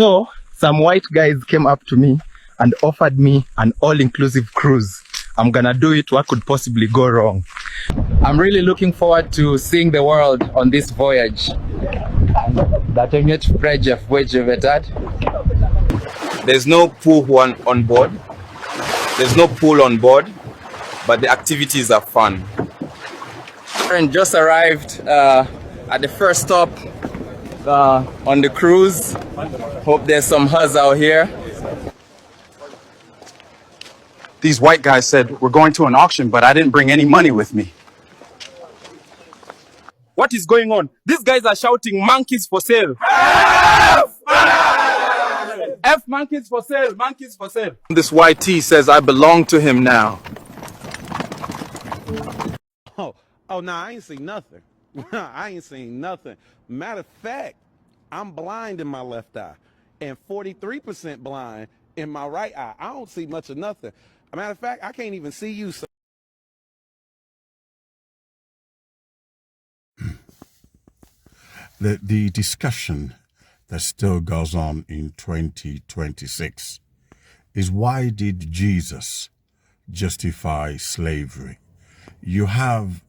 So some white guys came up to me and offered me an all-inclusive cruise. I'm gonna do it. What could possibly go wrong? I'm really looking forward to seeing the world on this voyage. There's no pool on board. There's no pool on board, but the activities are fun. And just arrived at the first stop on the cruise. Hope there's some huzz out here. These white guys said, we're going to an auction, but I didn't bring any money with me. What is going on? These guys are shouting monkeys for sale. F monkeys for sale, monkeys for sale. This YT says I belong to him now. Nah, I ain't seen nothing. I ain't seen nothing. Matter of fact, I'm blind in my left eye and 43% blind in my right eye. I don't see much of nothing. Matter of fact, I can't even see you. The discussion that still goes on in 2026 is, why did Jesus justify slavery? You have,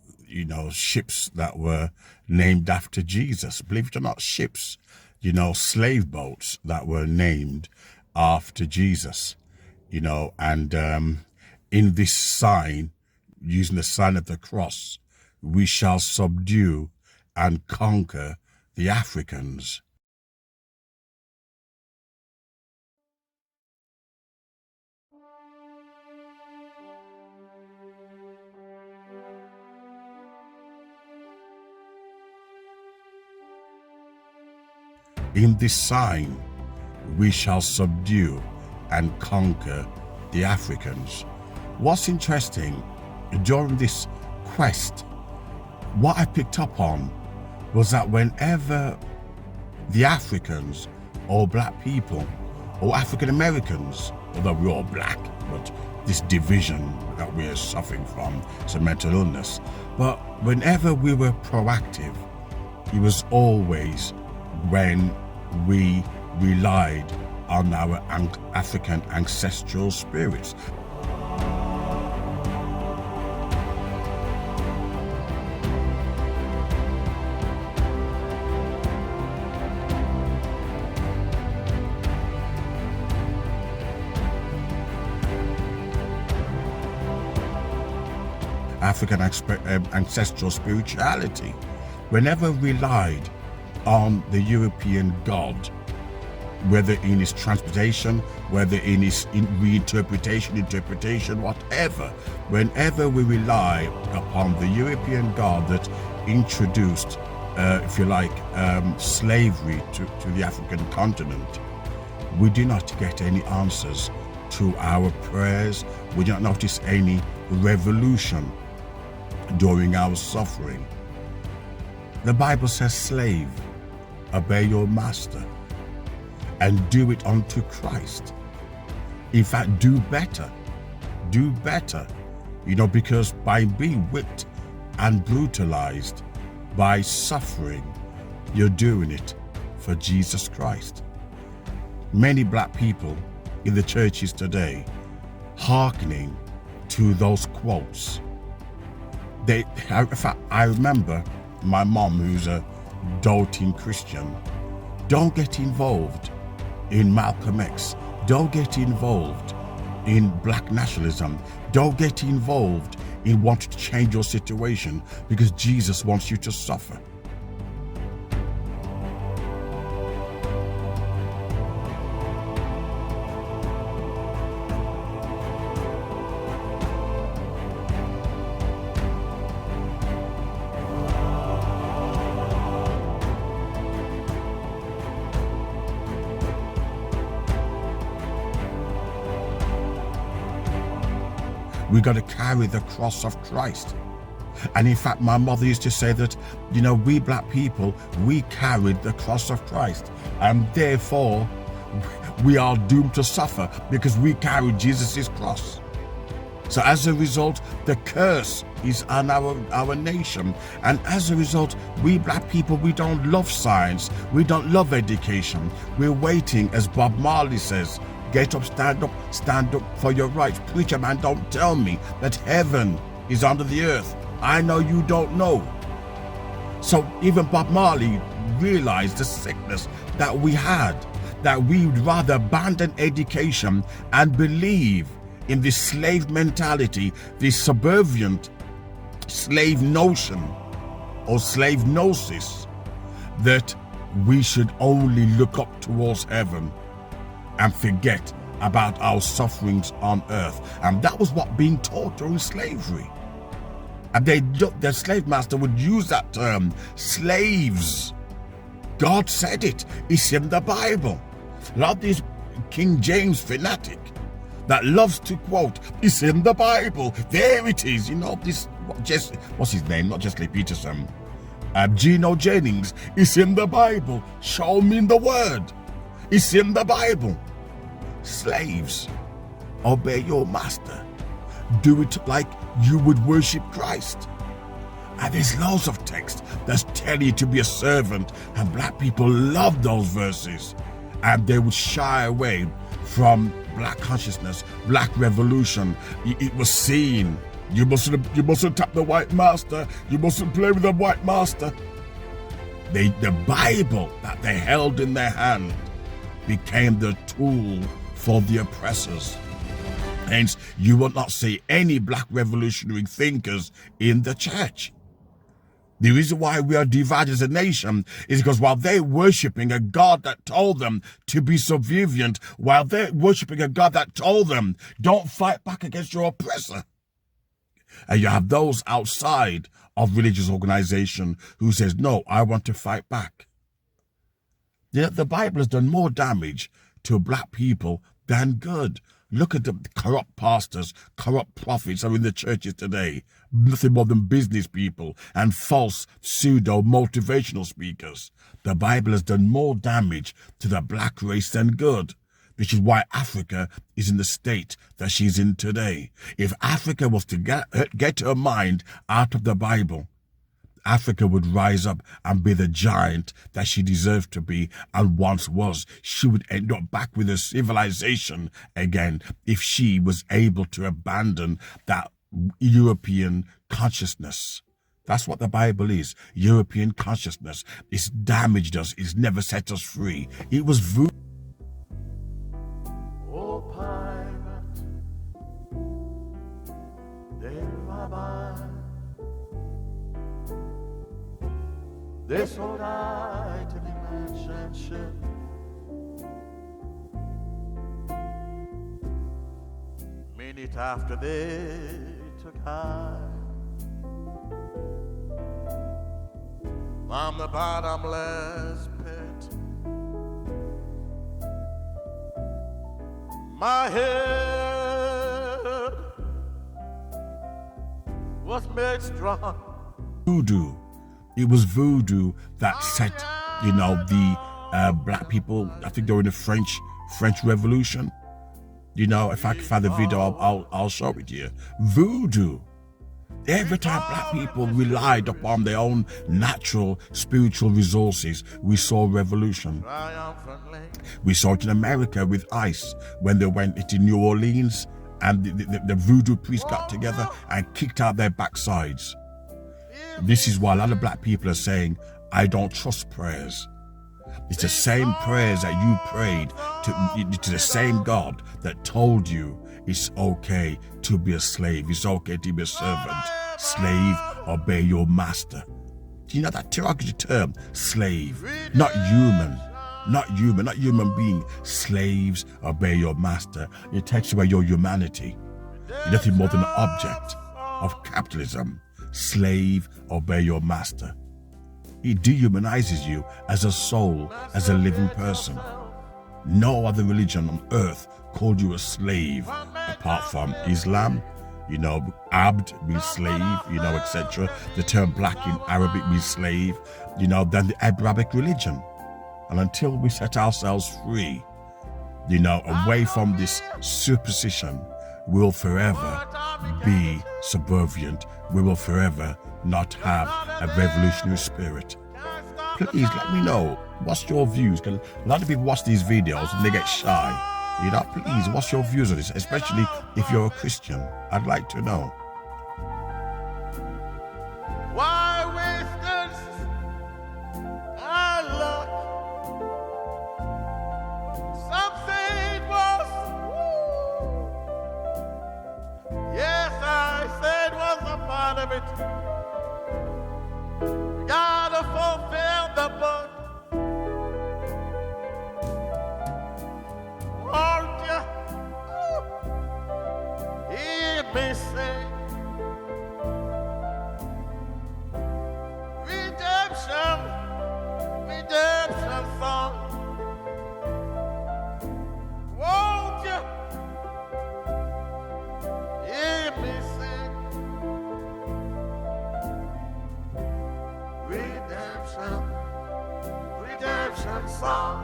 ships that were named after Jesus. Believe it or not, ships, slave boats that were named after Jesus, and in this sign, using the sign of the cross, we shall subdue and conquer the Africans. In this sign, we shall subdue and conquer the Africans. What's interesting, during this quest, what I picked up on was that whenever the Africans or black people or African Americans, although we're all black, but this division that we're suffering from is a mental illness, but whenever we were proactive, it was always when we relied on our African ancestral spirits. African ancestral spirituality, whenever relied on the European God, whether in his transportation, whether in his interpretation, whatever, whenever we rely upon the European God that introduced, if you like, slavery to the African continent, we do not get any answers to our prayers. We do not notice any revolution during our suffering. The Bible says, slave, obey your master and do it unto Christ. In fact, do better, because by being whipped and brutalized, by suffering, you're doing it for Jesus Christ. Many black people in the churches today hearkening to those quotes. In fact, I remember my mom, who's a doting Christian, don't get involved in Malcolm X. Don't get involved in black nationalism. Don't get involved in wanting to change your situation, because Jesus wants you to suffer. We got to carry the cross of Christ. And in fact, my mother used to say that, we black people, we carried the cross of Christ, and therefore we are doomed to suffer because we carried Jesus's cross. So as a result, the curse is on our nation. And as a result, we black people, we don't love science. We don't love education. We're waiting, as Bob Marley says, get up, stand up for your rights. Preacher man, don't tell me that heaven is under the earth. I know you don't know. So even Bob Marley realized the sickness that we had, that we would rather abandon education and believe in this slave mentality, this subservient slave notion or slave gnosis, that we should only look up towards heaven and forget about our sufferings on earth. And that was what being taught during slavery. And the slave master would use that term, slaves. God said it. It's in the Bible. A lot of these King James fanatic that loves to quote, it's in the Bible. There it is. You know, what's his name? Not Jesse Peterson. Gino Jennings. It's in the Bible. Show me in the word. It's in the Bible. Slaves, obey your master. Do it like you would worship Christ. And there's loads of text that's telling you to be a servant, and black people love those verses, and they would shy away from black consciousness, black revolution. It was seen. You mustn't tap the white master. You mustn't play with the white master. The Bible that they held in their hand became the tool for the oppressors. Hence, you will not see any black revolutionary thinkers in the church. The reason why we are divided as a nation is because while they're worshipping a God that told them to be subservient, while they're worshipping a God that told them, don't fight back against your oppressor. And you have those outside of religious organization who says, no, I want to fight back. The Bible has done more damage to black people than good. Look at the corrupt pastors, corrupt prophets are in the churches today. Nothing more than business people and false pseudo-motivational speakers. The Bible has done more damage to the black race than good, which is why Africa is in the state that she's in today. If Africa was to get her mind out of the Bible, Africa would rise up and be the giant that she deserved to be and once was. She would end up back with a civilization again if she was able to abandon that European consciousness. That's what the Bible is. European consciousness. It's damaged us. It's never set us free. It was voodoo. Oh, pirate, there I this old Italy mansion ship. Minute after they took high from the bottomless pit, my head was made strong. Voodoo. It was voodoo that set, the black people, I think during the French Revolution. If I can find the video, I'll show it to you. Voodoo. Every time black people relied upon their own natural spiritual resources, we saw revolution. We saw it in America with ICE when they went into New Orleans and the voodoo priests got together and kicked out their backsides. This is why a lot of black people are saying, I don't trust prayers. It's the same prayers that you prayed to the same God that told you it's okay to be a slave. It's okay to be a servant. Slave, obey your master. Do you know that derogatory term? Slave. Not human. Not human being. Slaves, obey your master. It takes away your humanity. You're nothing more than an object of capitalism. Slave, obey your master. It dehumanizes you as a soul, as a living person. No other religion on earth called you a slave apart from Islam. Abd means slave, etc. The term black in Arabic means slave, than the Abrahamic religion. And until we set ourselves free, away from this superstition, we'll forever be subservient, we will forever not have a revolutionary spirit. Please let me know what's your views, because a lot of people watch these videos and they get shy. You know, please, what's your views on this, especially if you're a Christian? I'd like to know. Why waste our luck? Some say it was. Yes, I said it was a part of it. We gotta fulfill the book. Won't you hear me sing? Redemption song. Won't you hear me sing? Redemption song.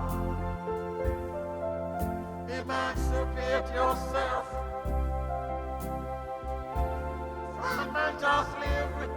Emancipate yourself from mental slavery.